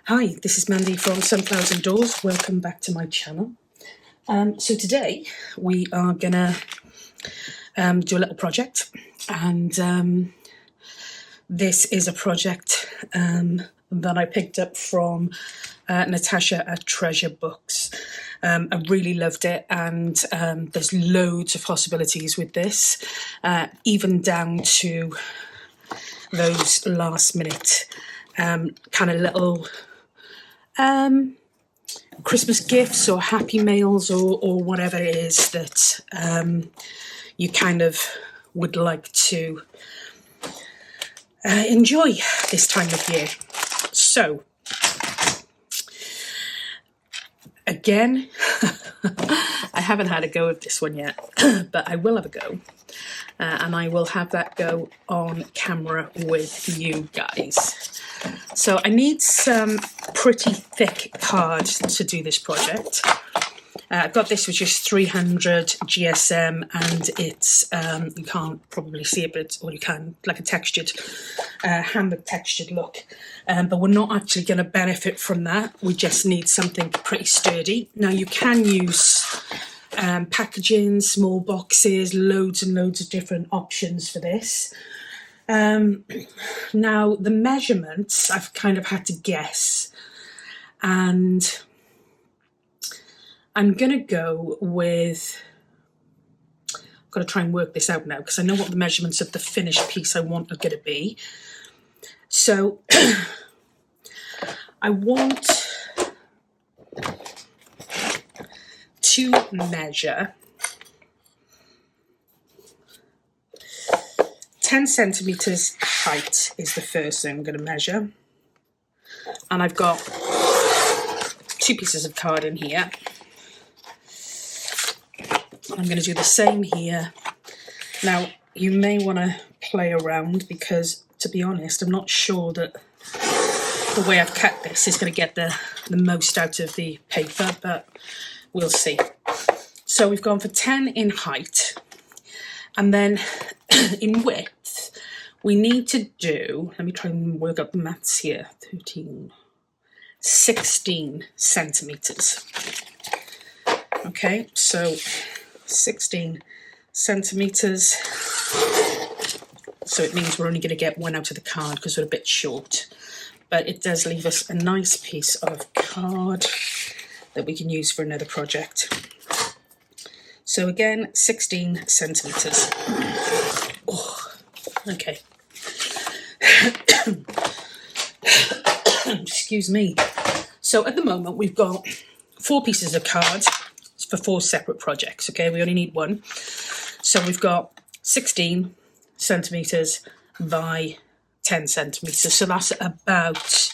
Hi, this is Mandy from Sunflowers and Doors. Welcome back to my channel. So today we are gonna do a little project, and this is a project that I picked up from Natash at Treasure Books. I really loved it, and there's loads of possibilities with this, even down to those last minute kind of little Christmas gifts or happy mails or whatever it is that you kind of would like to enjoy this time of year. So again, I haven't had a go at this one yet, but I will have a go, and I will have that go on camera with you guys. So I need some pretty thick cards to do this project. I've got this, which is 300 GSM, and it's, you can't probably see it, but or you can, like a textured, hammered textured look. But we're not actually going to benefit from that. We just need something pretty sturdy. Now you can use packaging, small boxes, loads and loads of different options for this. Now the measurements I've kind of had to guess, and I'm gonna go with, I've got to try and work this out now because I know what the measurements of the finished piece I want are going to be. So I want to measure 10 centimetres height is the first thing I'm going to measure. And I've got 2 pieces of card in here. I'm going to do the same here. Now, you may want to play around because, to be honest, I'm not sure that the way I've cut this is going to get the most out of the paper, but we'll see. So we've gone for 10 in height. And then in width, we need to do, let me try and work out the maths here, 16 centimetres. Okay, so 16 centimetres. So it means we're only going to get one out of the card because we're a bit short. But it does leave us a nice piece of card that we can use for another project. So again, 16 centimetres. Oh, okay. Excuse me. So at the moment, we've got 4 pieces of card for 4 separate projects, okay? We only need one. So we've got 16 centimetres by 10 centimetres. So that's about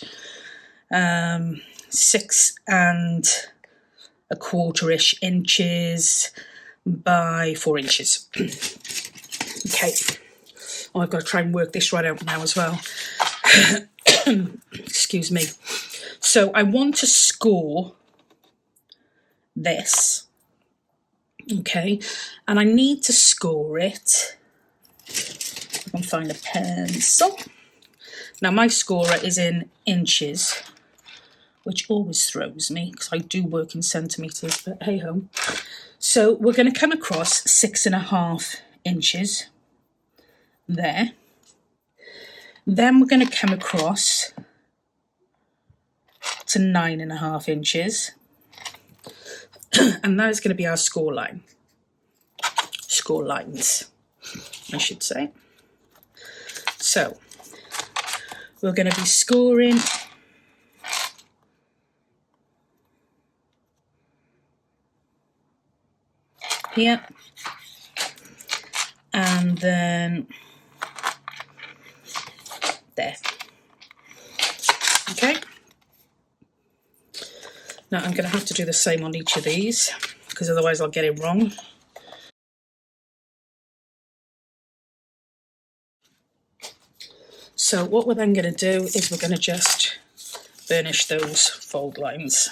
6 1/4-ish inches by 4 inches. Okay. Oh, I've got to try and work this right out now as well. Excuse me. So I want to score this. Okay. And I need to score it. I can find a pencil. Now my scorer is in inches, which always throws me because I do work in centimetres, but hey ho. So we're going to come across 6 1/2 inches there. Then we're going to come across to 9 1/2 inches. And that is going to be our score line. Score lines, I should say. So we're going to be scoring here, and then there. Okay. Now I'm going to have to do the same on each of these because otherwise I'll get it wrong. So what we're then going to do is we're going to just burnish those fold lines.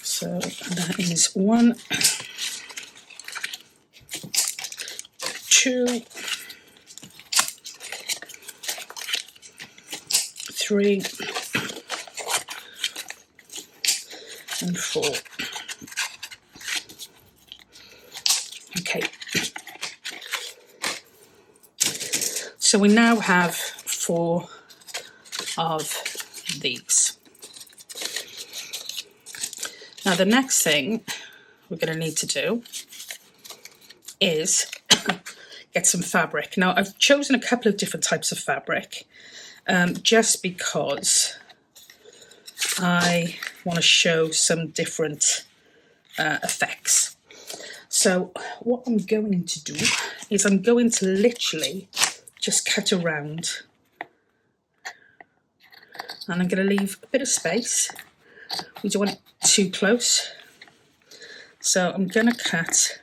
So that is 1, 2, 3, and 4. Okay. So we now have 4 of these. Now the next thing we're going to need to do is get some fabric. Now I've chosen a couple of different types of fabric just because I want to show some different effects. So what I'm going to do is I'm going to literally just cut around, and I'm going to leave a bit of space. We don't want it too close. So I'm going to cut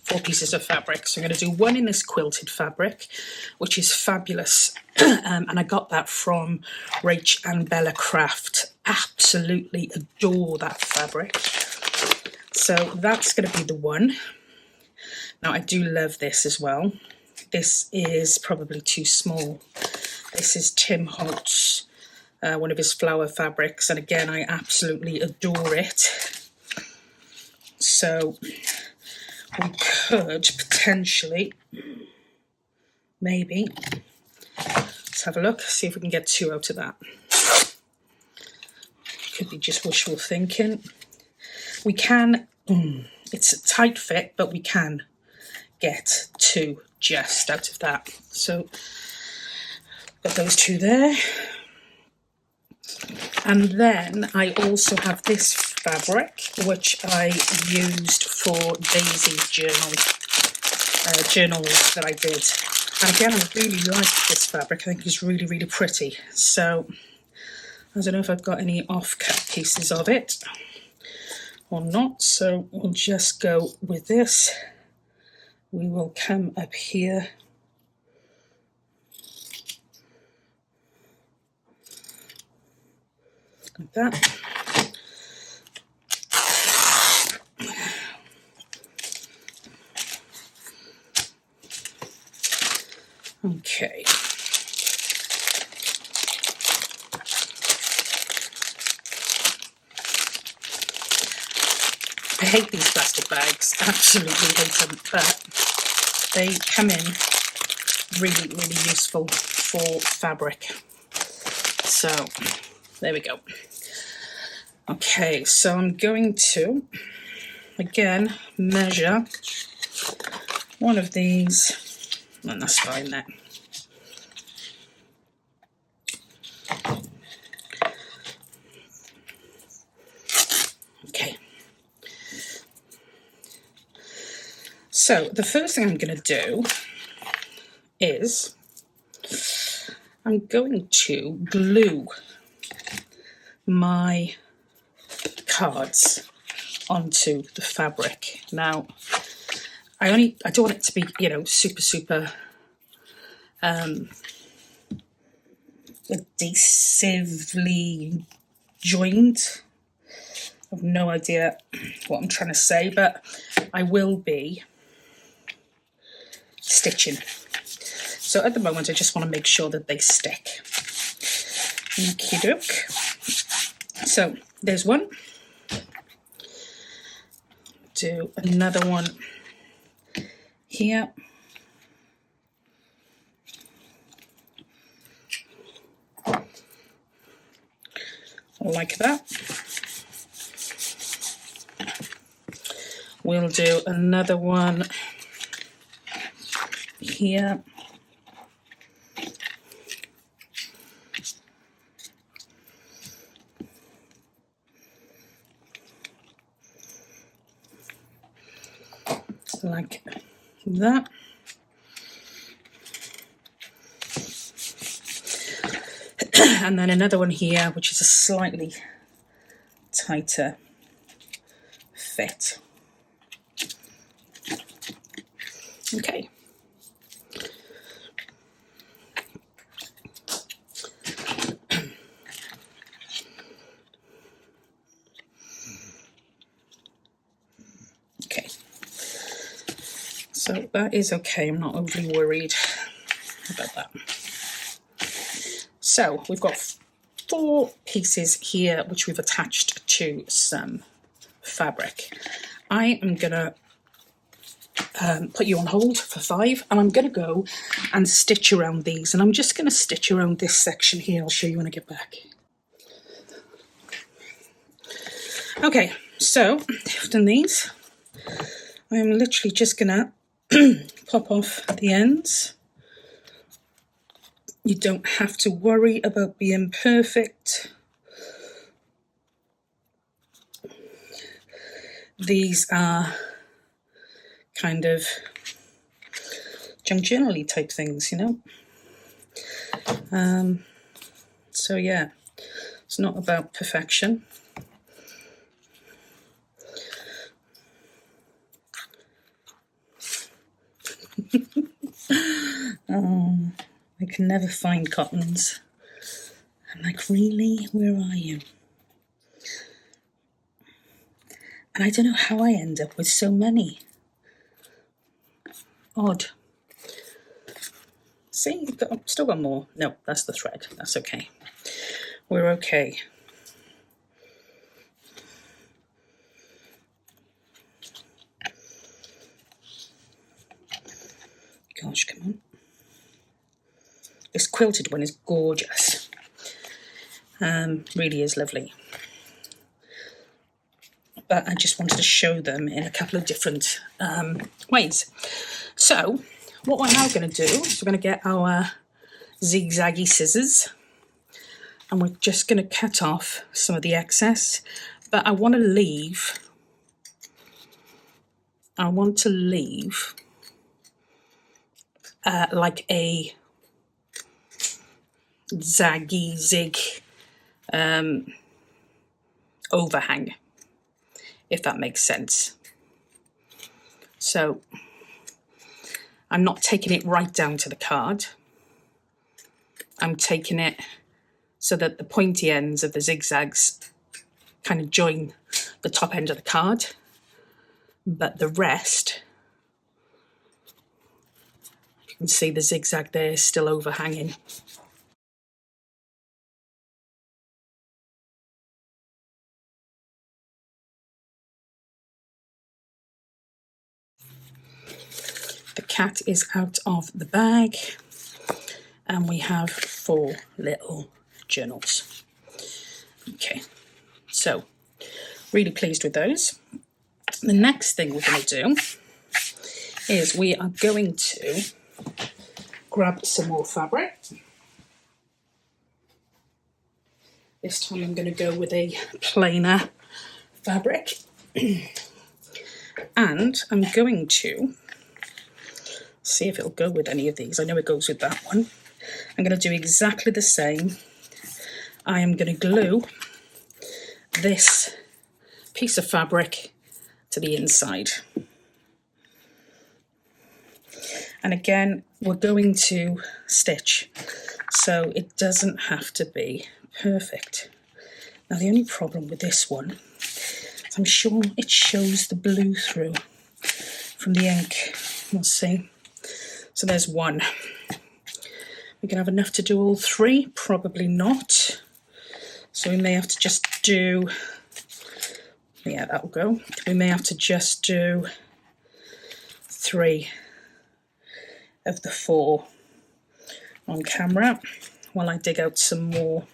4 pieces of fabric. So I'm going to do 1 in this quilted fabric, which is fabulous. And I got that from Rach and Bella Craft. Absolutely adore that fabric. So that's going to be the one. Now I do love this as well. This is probably too small. This is Tim Holtz, one of his flower fabrics. And again, I absolutely adore it. So we could potentially, maybe, let's have a look, see if we can get 2 out of that. Could be just wishful thinking. We can, it's a tight fit, but we can get 2 just out of that. So got those 2 there. And then I also have this fabric, which I used for Daisy's journal that I did. And again, I really like this fabric. I think it's really, really pretty. So I don't know if I've got any off-cut pieces of it or not. So we'll just go with this. We will come up here. Like that. Okay. I hate these plastic bags, absolutely hate them, but they come in really, really useful for fabric. So there we go. Okay, so I'm going to, again, measure one of these, and that's fine there. Okay. So the first thing I'm going to do is I'm going to glue my cards onto the fabric. Now, I don't want it to be, you know, super adhesively joined. I have no idea what I'm trying to say, but I will be stitching. So at the moment, I just want to make sure that they stick. Okie doke. So there's one. Do another one here. Like that. We'll do another one here. Like that. And then another one here, which is a slightly tighter fit. Okay. Okay. So that is okay, I'm not overly worried about that. So we've got 4 pieces here which we've attached to some fabric. I am gonna put you on hold for 5, and I'm gonna go and stitch around these, and I'm just gonna stitch around this section here. I'll show you when I get back. Okay, so I've done these. I'm literally just gonna pop off the ends. You don't have to worry about being perfect. These are kind of junk journal-y type things, you know. So yeah, it's not about perfection. Oh, I can never find cottons. I'm like, really? Where are you? And I don't know how I end up with so many. Odd. See, still got more. No, that's the thread. That's okay. We're okay. Gosh, come on. This quilted one is gorgeous. Really is lovely. But I just wanted to show them in a couple of different ways. So what we're now going to do is we're going to get our zigzaggy scissors, and we're just going to cut off some of the excess. But I want to leave like a zaggy zig overhang, if that makes sense. So I'm not taking it right down to the card. I'm taking it so that the pointy ends of the zigzags kind of join the top end of the card, but the rest, you can see the zigzag there is still overhanging. The cat is out of the bag, and we have 4 little journals. Okay, so really pleased with those. The next thing we're going to do is we are going to grab some more fabric. This time I'm going to go with a plainer fabric, and I'm going to see if it'll go with any of these. I know it goes with that one. I'm going to do exactly the same. I am going to glue this piece of fabric to the inside. And again, we're going to stitch, so it doesn't have to be perfect. Now the only problem with this one is I'm sure it shows the blue through from the ink. We'll see. So there's one. We're going to have enough to do all 3? Probably not. So we may have to just do, yeah, that'll go. We may have to just do 3 of the 4 on camera while I dig out some more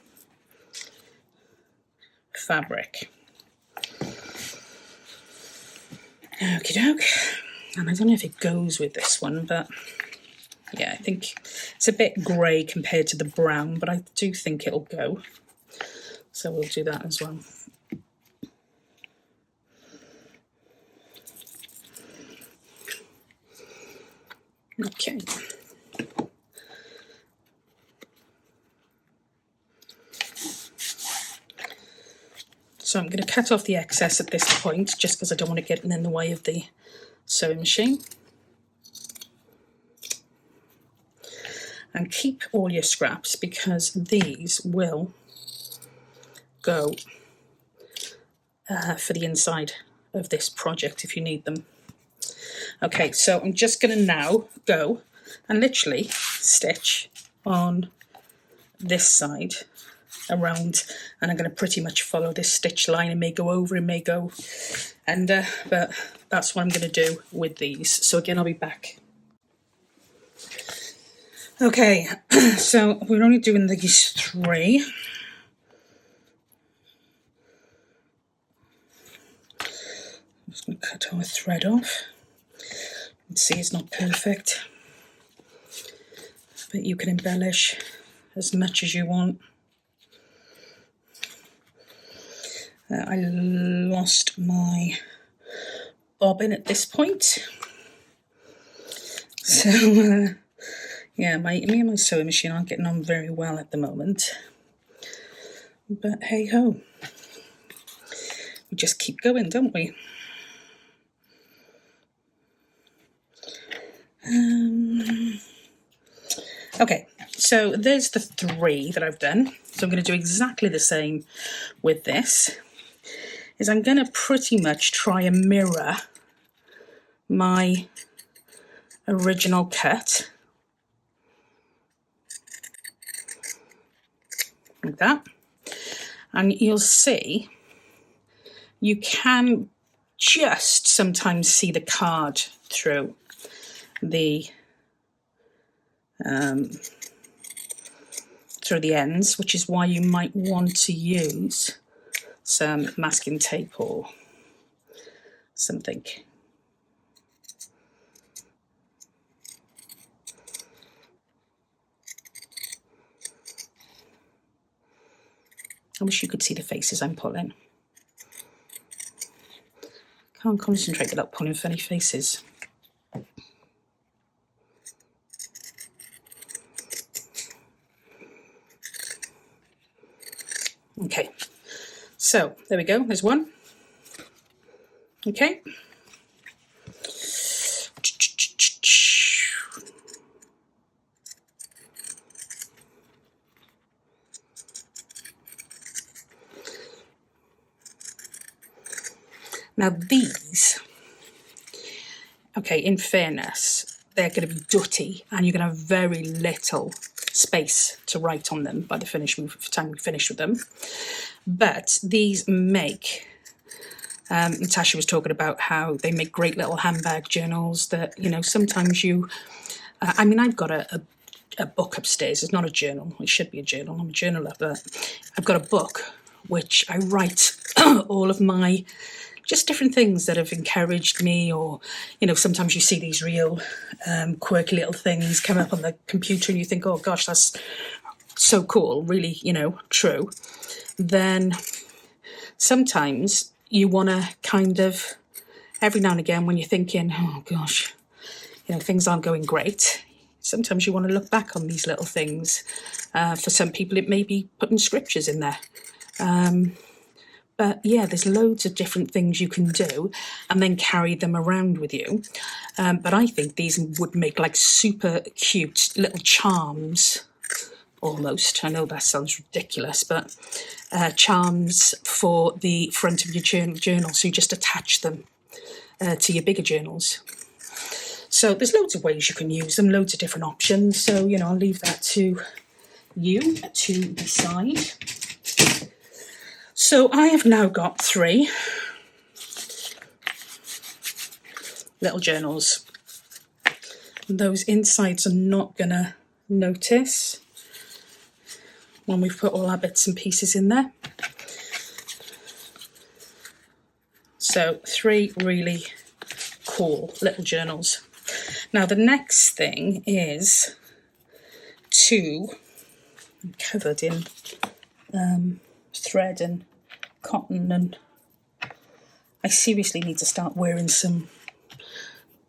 fabric. Okie doke. And I don't know if it goes with this one, but yeah, I think it's a bit grey compared to the brown, but I do think it'll go. So we'll do that as well. Okay. So I'm going to cut off the excess at this point, just because I don't want to get in the way of the sewing machine. And keep all your scraps, because these will go for the inside of this project if you need them. Okay, so I'm just going to now go and literally stitch on this side around, and I'm going to pretty much follow this stitch line. It may go over, it may go under, but that's what I'm going to do with these. So again, I'll be back. Okay, so we're only doing these 3. I'm just going to cut our thread off. You can see it's not perfect, but you can embellish as much as you want. I lost my bobbin at this point, so yeah, me and my sewing machine aren't getting on very well at the moment, but hey ho, we just keep going, don't we? Okay, so there's the 3 that I've done. So I'm going to do exactly the same with this. Is I'm going to pretty much try and mirror my original cut, like that, and you'll see you can just sometimes see the card through the ends, which is why you might want to use some masking tape or something. I wish you could see the faces I'm pulling. Can't concentrate without pulling funny faces. Okay, so there we go, there's one. Okay. Now these, okay, in fairness, they're going to be dutty and you're going to have very little space to write on them by the time we finish with them. But these make, Natasha was talking about how they make great little handbag journals that, you know, sometimes you, I mean, I've got a book upstairs. It's not a journal. It should be a journal. I'm a journaler, but I've got a book which I write all of my just different things that have encouraged me, or, you know, sometimes you see these real quirky little things come up on the computer and you think, oh gosh, that's so cool, really, you know, true. Then sometimes you want to kind of, every now and again when you're thinking, oh gosh, you know, things aren't going great, sometimes you want to look back on these little things. For some people it may be putting scriptures in there. But yeah, there's loads of different things you can do and then carry them around with you. But I think these would make like super cute little charms, almost. I know that sounds ridiculous, but charms for the front of your journal. So you just attach them to your bigger journals. So there's loads of ways you can use them, loads of different options. So, you know, I'll leave that to you to decide. So I have now got 3 little journals. Those insides are not going to notice when we've put all our bits and pieces in there. So 3 really cool little journals. Now the next thing is I'm covered in thread and cotton, and I seriously need to start wearing some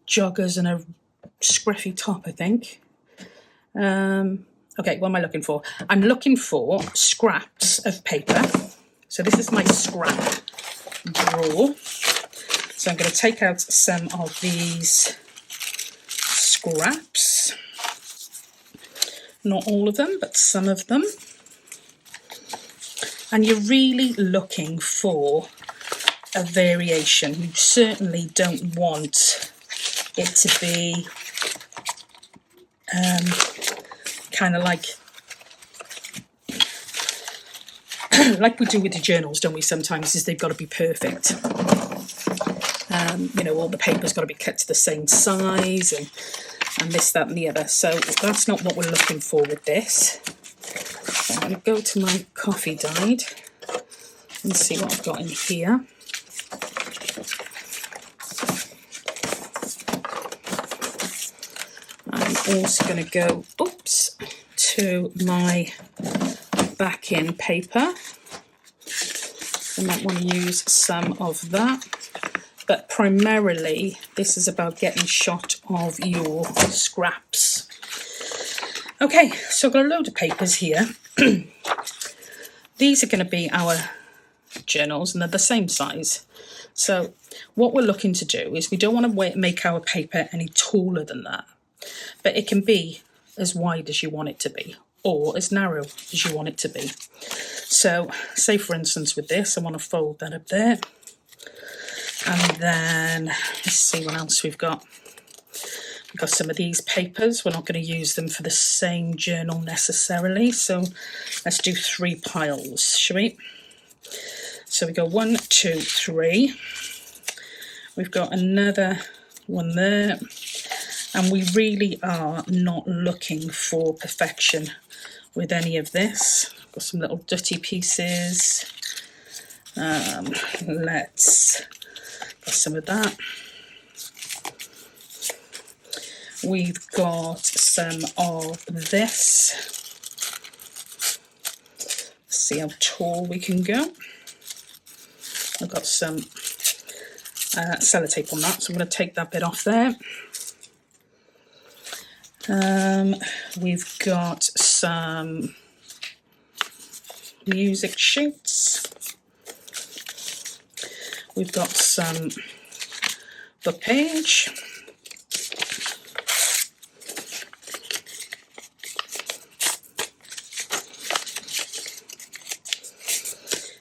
joggers and a scruffy top, I think. Okay, what am I looking for? I'm looking for scraps of paper. So this is my scrap drawer. So I'm going to take out some of these scraps. Not all of them, but some of them. And you're really looking for a variation. You certainly don't want it to be kind of like we do with the journals, don't we, sometimes, is they've got to be perfect. You know, all the paper's got to be cut to the same size and this, that and the other. So that's not what we're looking for with this. So I'm going to go to my coffee dyed and see what I've got in here. I'm also going to go, to my backing paper. I might want to use some of that. But primarily, this is about getting shot of your scraps. Okay, so I've got a load of papers here. These are going to be our journals, and they're the same size. So what we're looking to do is we don't want to make our paper any taller than that. But it can be as wide as you want it to be, or as narrow as you want it to be. So, say for instance with this, I want to fold that up there. And then, let's see what else we've got. We've got some of these papers. We're not going to use them for the same journal necessarily. So let's do 3 piles, shall we? So we go 1, 2, 3. We've got another one there. And we really are not looking for perfection with any of this. Got some little dirty pieces. Let's got some of that. We've got some of this. Let's see how tall we can go. I've got some sellotape on that, so I'm going to take that bit off there. We've got some music sheets. We've got some book page.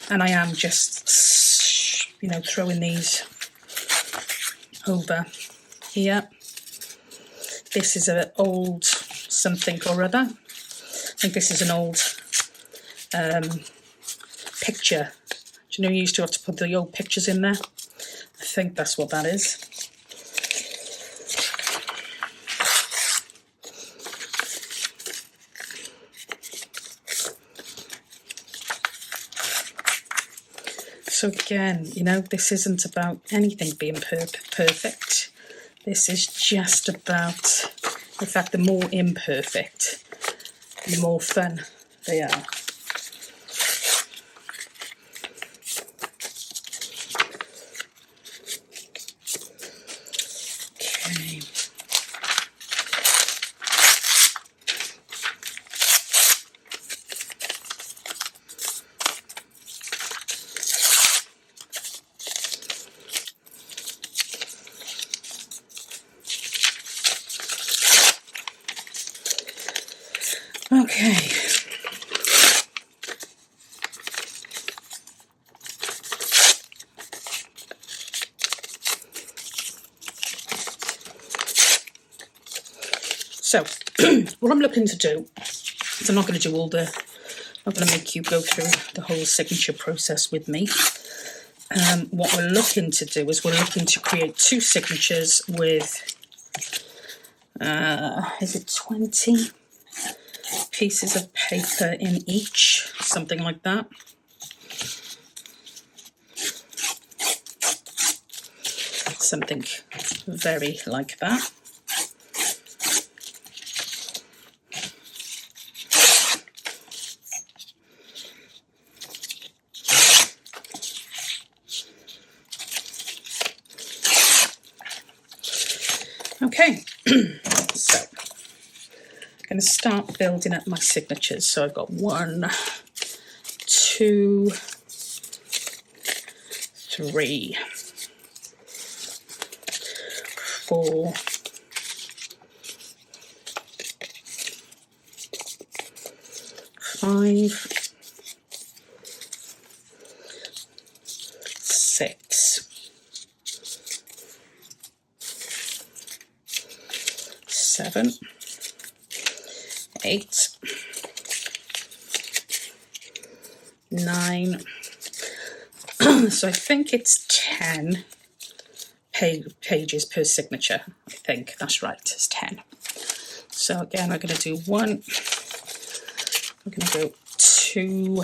And I am just, you know, throwing these over here. This is an old something or other. I think this is an old picture. Do you know you used to have to put the old pictures in there? I think that's what that is. So again, you know, this isn't about anything being perfect. This is just about, in fact, the more imperfect, the more fun they are. Okay. Okay. So, what I'm looking to do is I'm not going to do I'm not going to make you go through the whole signature process with me. What we're looking to do is we're looking to create 2 signatures with, is it 20 pieces of paper in each, something like that. Something very like that. Okay, so I'm going to start building up my signatures. So I've got 1, 2, 3, 4, 5, 6, 7, 8, 9. So I think it's 10 pages per signature. I think that's right, it's 10. So again, we're going to do 1, we're going to go 2,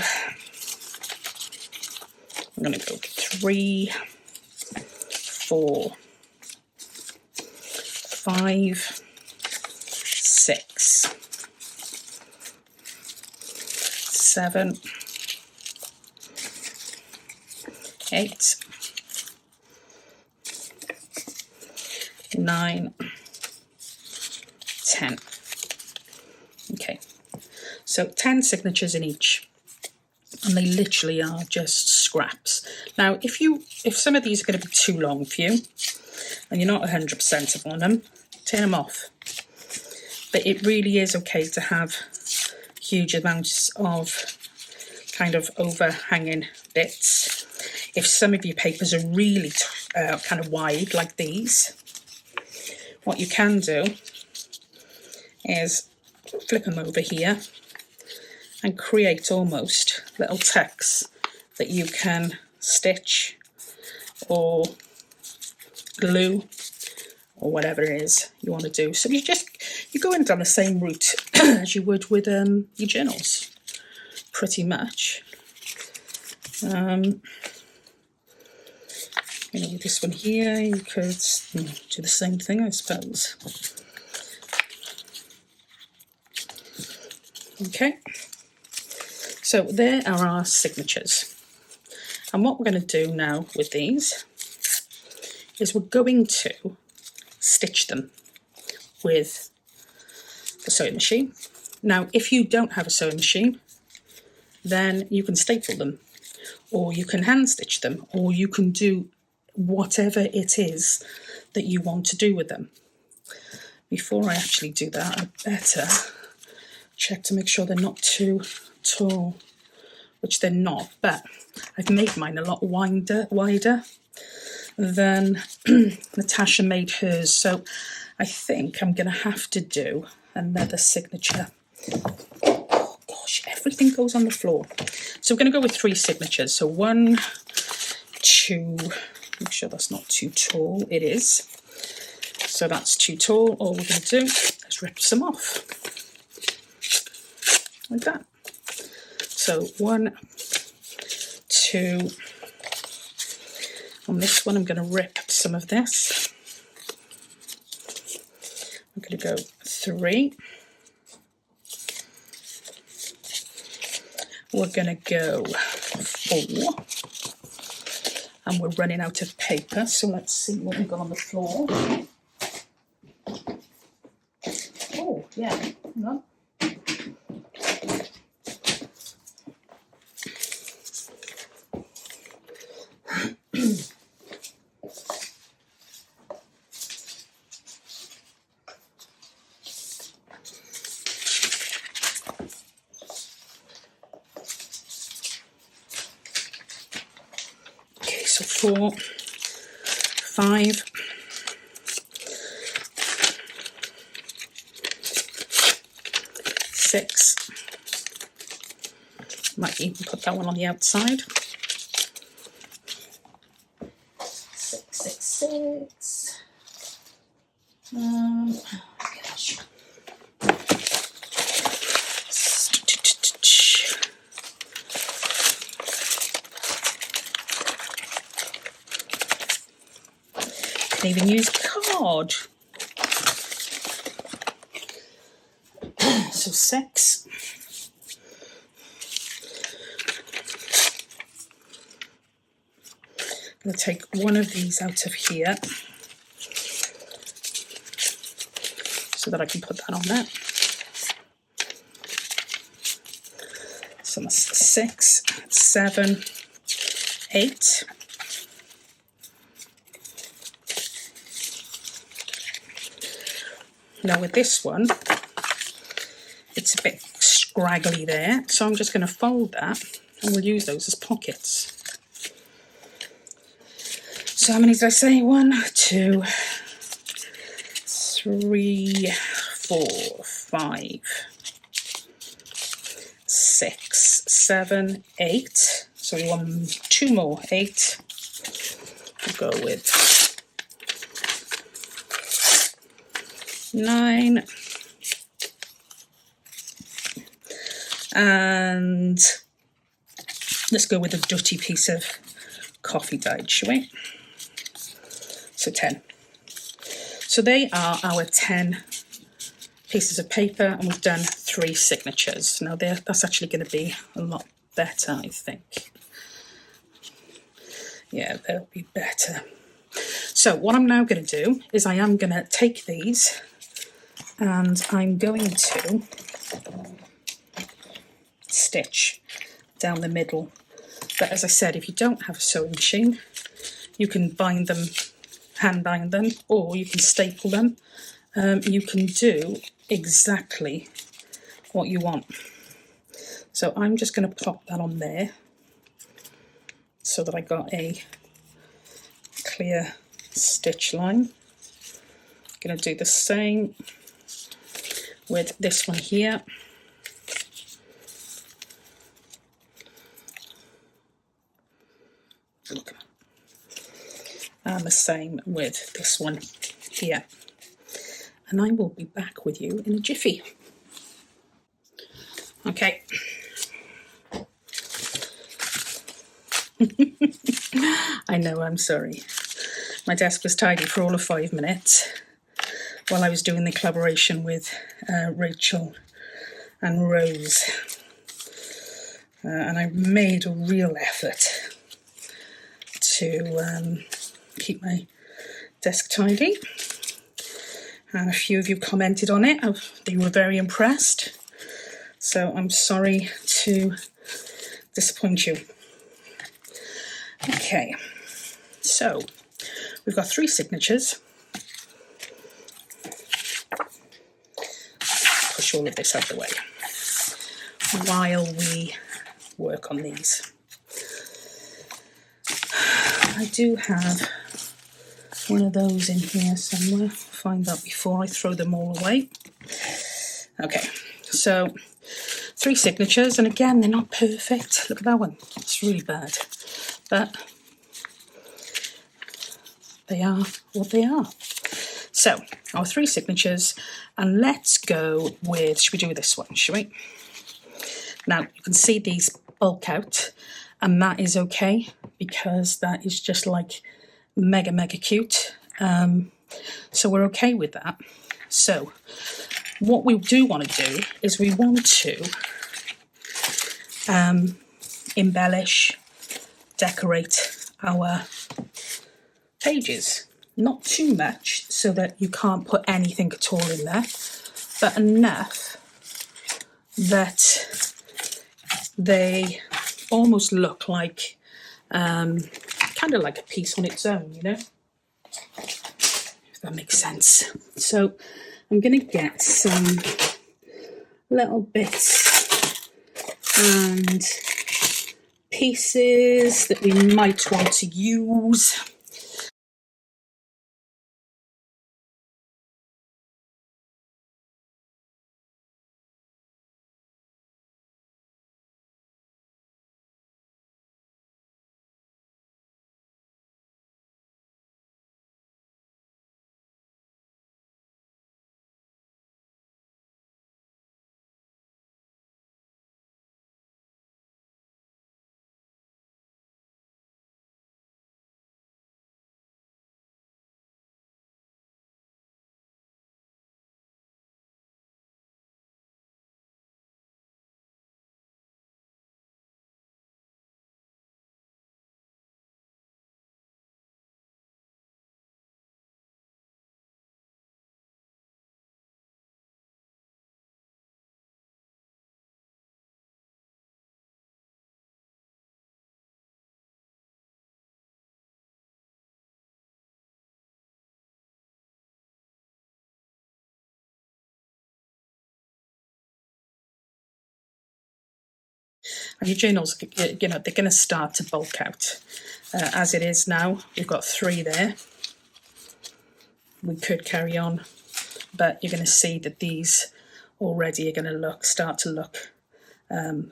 I'm going to go 3, 4, 5, 6, 7, 8, 9, 10. Okay, so 10 signatures in each, and they literally are just scraps. Now, if some of these are going to be too long for you, and you're not 100% on them, turn them off. But it really is okay to have huge amounts of kind of overhanging bits. If some of your papers are really kind of wide, like these, what you can do is flip them over here and create almost little tucks that you can stitch or glue or whatever it is you want to do. So you're going down the same route as you would with your journals, pretty much. With this one here, you could do the same thing, I suppose. Okay, so there are our signatures. And what we're going to do now with these is we're going to stitch them with the sewing machine. Now, if you don't have a sewing machine, then you can staple them, or you can hand stitch them, or you can do whatever it is that you want to do with them. Before I actually do that, I better check to make sure they're not too tall, which they're not, but I've made mine a lot wider than Natasha made hers, so I think I'm going to have to do another signature. Oh gosh, everything goes on the floor. So we're going to go with 3 signatures. So 1, 2, make sure that's not too tall. It is. So that's too tall. All we're going to do is rip some off. Like that. So 1, 2. On this one, I'm going to rip some of this. I'm going to go 3. We're going to go 4. And we're running out of paper, so let's see what we've got on the floor. Oh, yeah, hang on. So 4, 5, 6. Might even put that one on the outside. 6, 6, 6. Gosh. Can even use card. So 6. I'm going to take one of these out of here so that I can put that on there. So that's 6, 7, 8. Now with this one, it's a bit scraggly there, so I'm just going to fold that and we'll use those as pockets. So how many did I say? 1, 2, 3, 4, 5, 6, 7, 8. So we want 2 more, 8. We'll go with 9. And let's go with a dirty piece of coffee dyed, shall we? So 10. So they are our 10 pieces of paper, and we've done 3 signatures. Now that's actually going to be a lot better, I think. Yeah, they'll be better. So what I'm now going to do is I am going to take these and I'm going to stitch down the middle. But as I said, if you don't have a sewing machine, you can bind them, hand bind them, or you can staple them. You can do exactly what you want. So I'm just going to pop that on there so that I got a clear stitch line. Going to do the same with this one here. And the same with this one here. And I will be back with you in a jiffy. Okay. I know, I'm sorry. My desk was tidy for all of 5 minutes while I was doing the collaboration with Rachel and Rose. And I made a real effort to keep my desk tidy. And a few of you commented on it. They were very impressed. So I'm sorry to disappoint you. Okay, so we've got 3 signatures. Push all of this out of the way while we work on these. I do have one of those in here somewhere. I'll find that before I throw them all away. Okay, so 3 signatures, and again, they're not perfect. Look at that one, it's really bad. But they are what they are. So, our 3 signatures, and let's go with, should we do this one, shall we? Now, you can see these bulk out, and that is okay, because that is just like mega, mega cute. So we're okay with that. So, what we do want to do is we want to embellish, decorate our pages. Not too much so that you can't put anything at all in there, but enough that they almost look like kind of like a piece on its own, you know, if that makes sense. So I'm going to get some little bits and pieces that we might want to use. And your journals, you know, they're going to start to bulk out. As it is now, we've got 3 there. We could carry on but you're going to see that these already are going to start to look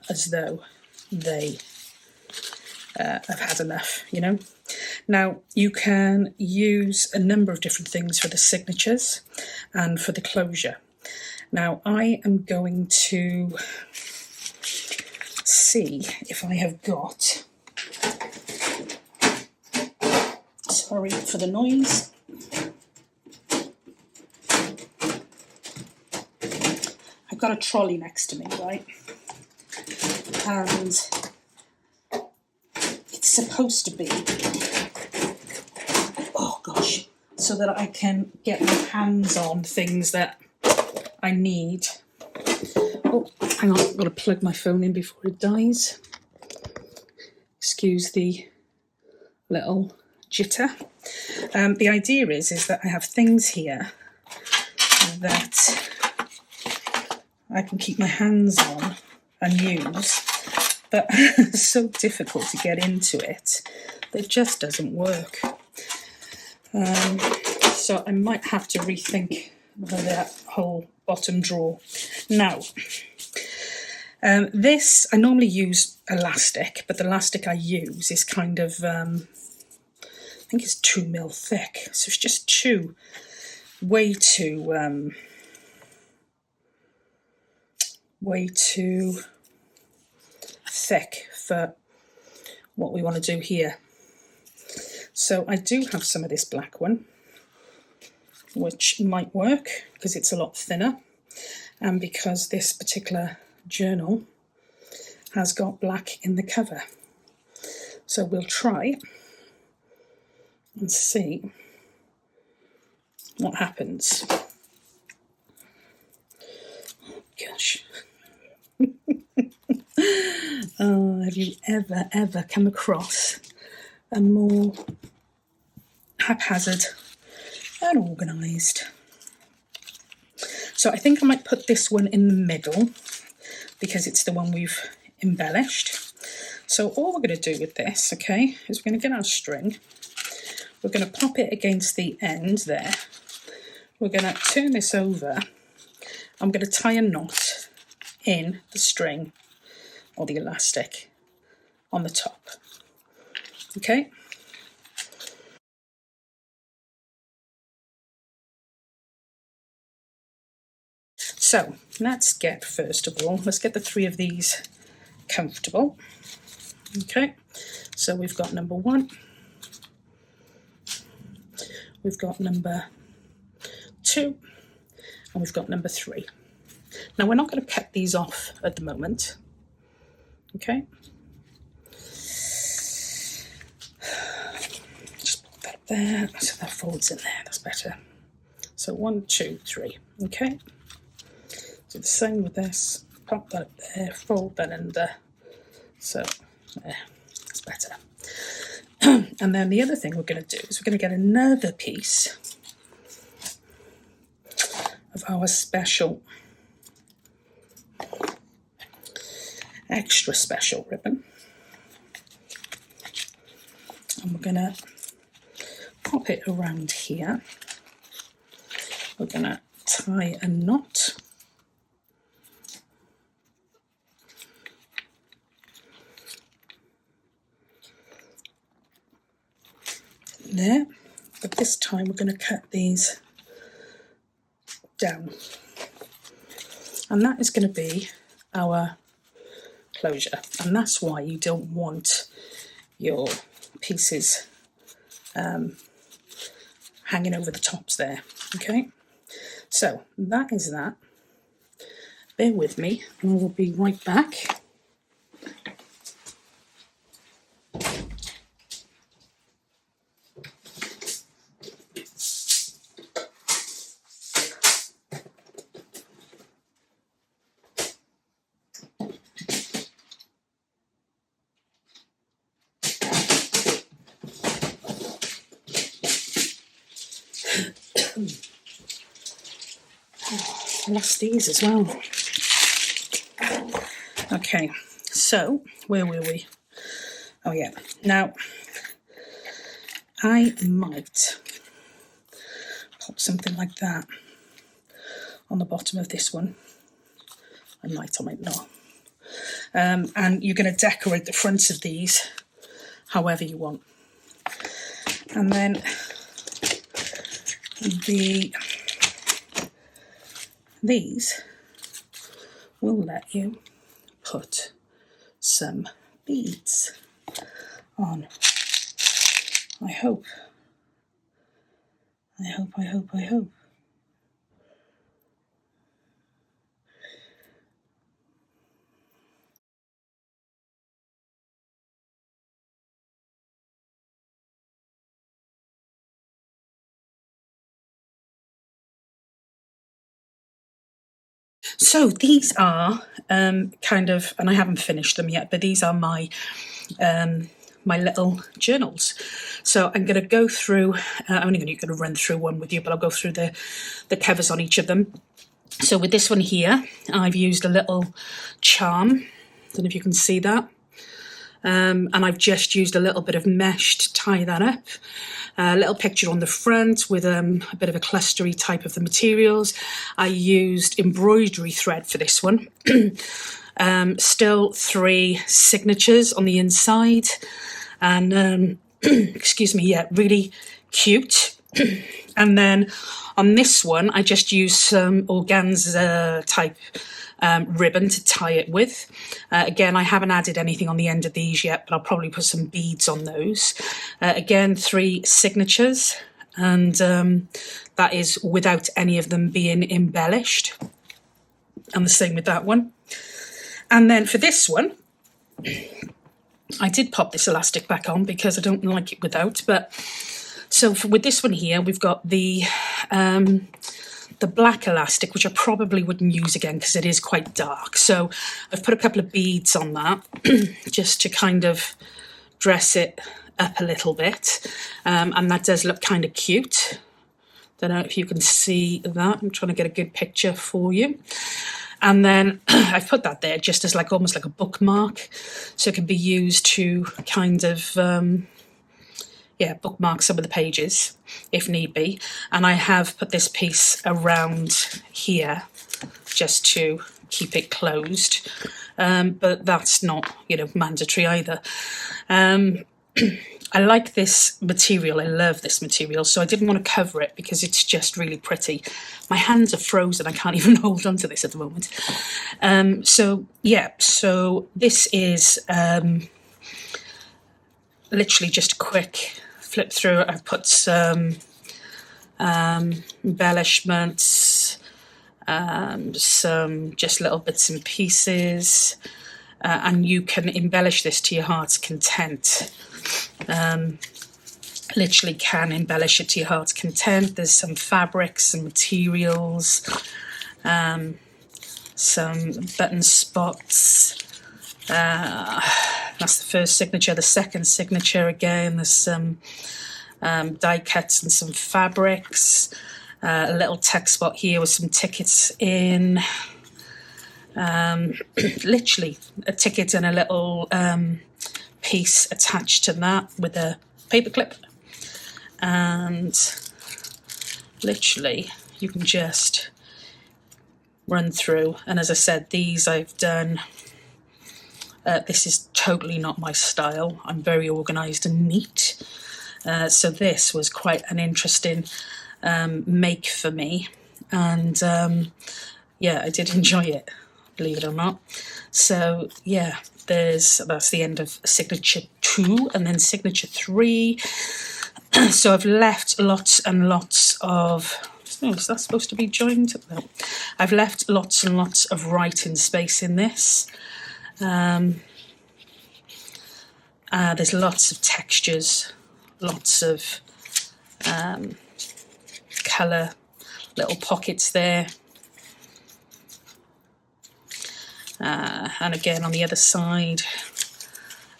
as though they have had enough, you know. Now, you can use a number of different things for the signatures and for the closure. Now, I am going to see if I have got, sorry for the noise, I've got a trolley next to me, right, and it's supposed to be, oh gosh, so that I can get my hands on things that I need. Oh, hang on, I've got to plug my phone in before it dies. Excuse the little jitter. The idea is that I have things here that I can keep my hands on and use, but it's so difficult to get into it that it just doesn't work. So I might have to rethink that whole bottom drawer. Now, this, I normally use elastic, but the elastic I use is kind of, I think it's 2mm thick, so it's just way too thick for what we want to do here. So I do have some of this black one, which might work because it's a lot thinner, and because this particular journal has got black in the cover. So we'll try and see what happens. Gosh. Oh, have you ever come across a more haphazard, unorganised? So I think I might put this one in the middle because it's the one we've embellished. So all we're going to do with this, okay, is we're going to get our string. We're going to pop it against the end there. We're going to turn this over. I'm going to tie a knot in the string or the elastic on the top. Okay. So let's get, first of all, let's get the three of these comfortable. Okay, so we've got number 1, we've got number 2, and we've got number 3. Now we're not going to cut these off at the moment. Okay, just put that there, so that folds in there, that's better. So 1, 2, 3, okay. Do the same with this, pop that up there, fold that under, so there, that's better. And then the other thing we're going to do is we're going to get another piece of our special, extra special ribbon, and we're going to pop it around here. We're going to tie a knot. There, but this time we're going to cut these down, and that is going to be our closure, and that's why you don't want your pieces hanging over the tops there. Okay, so that is that. Bear with me and I will be right back. I lost these as well. Okay, so where were we? Oh yeah, now I might pop something like that on the bottom of this one. I might or might not. And you're going to decorate the fronts of these however you want. And then these will let you put some beads on. I hope. So these are kind of, and I haven't finished them yet, but these are my my little journals. So I'm going to go through, I'm only going to run through one with you, but I'll go through the covers on each of them. So with this one here, I've used a little charm. Don't know if you can see that. And I've just used a little bit of mesh to tie that up. A little picture on the front with a bit of a clustery type of the materials. I used embroidery thread for this one. Still 3 signatures on the inside. And, excuse me, yeah, really cute. And then on this one, I just used some organza type ribbon to tie it with. Again, I haven't added anything on the end of these yet, but I'll probably put some beads on those. Again, 3 signatures, and that is without any of them being embellished. And the same with that one. And then for this one, I did pop this elastic back on because I don't like it without. But so with this one here, we've got the black elastic, which I probably wouldn't use again because it is quite dark. So I've put a couple of beads on that just to kind of dress it up a little bit. And that does look kind of cute. Don't know if you can see that. I'm trying to get a good picture for you. And then I've put that there just as like almost like a bookmark. So it can be used to kind of bookmark some of the pages if need be. And I have put this piece around here just to keep it closed. But that's not, mandatory either. I like this material. I love this material. So I didn't want to cover it because it's just really pretty. My hands are frozen. I can't even hold on to this at the moment. So this is literally just a quick flip through. I've put some embellishments, some just little bits and pieces, and you can embellish this to your heart's content. Literally can embellish it to your heart's content. There's some fabrics and materials, some button spots. That's the first signature. The second signature, again, there's some die cuts and some fabrics. A little text spot here with some tickets in. Literally a ticket and a little piece attached to that with a paper clip. And literally you can just run through. And as I said, these I've done. This is totally not my style. I'm very organised and neat. So this was quite an interesting make for me. And I did enjoy it, believe it or not. So yeah, that's the end of signature 2, and then signature 3. So I've left lots and lots of, is that supposed to be joined? No. I've left lots and lots of writing space in this. There's lots of textures, lots of colour, little pockets there. And again on the other side,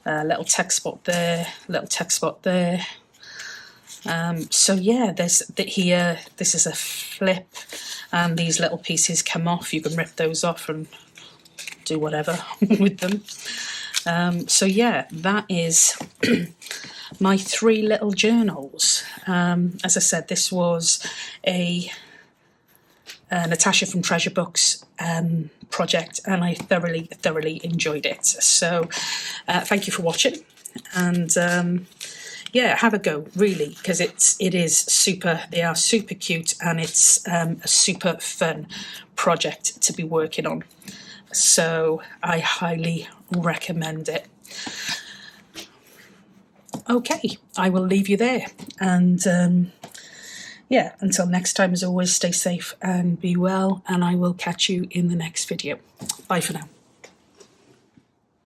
little text spot there, little text spot there. So yeah, there's here, this is a flip, and these little pieces come off. You can rip those off and do whatever with them. So yeah, that is my 3 little journals. As I said, this was a Natasha from Treasure Books project, and I thoroughly enjoyed it. So thank you for watching, and yeah, have a go, really, because it is super. They are super cute, and it's a super fun project to be working on. So I highly recommend it. Okay, I will leave you there, and yeah, until next time, as always, stay safe and be well, and I will catch you in the next video. Bye for now.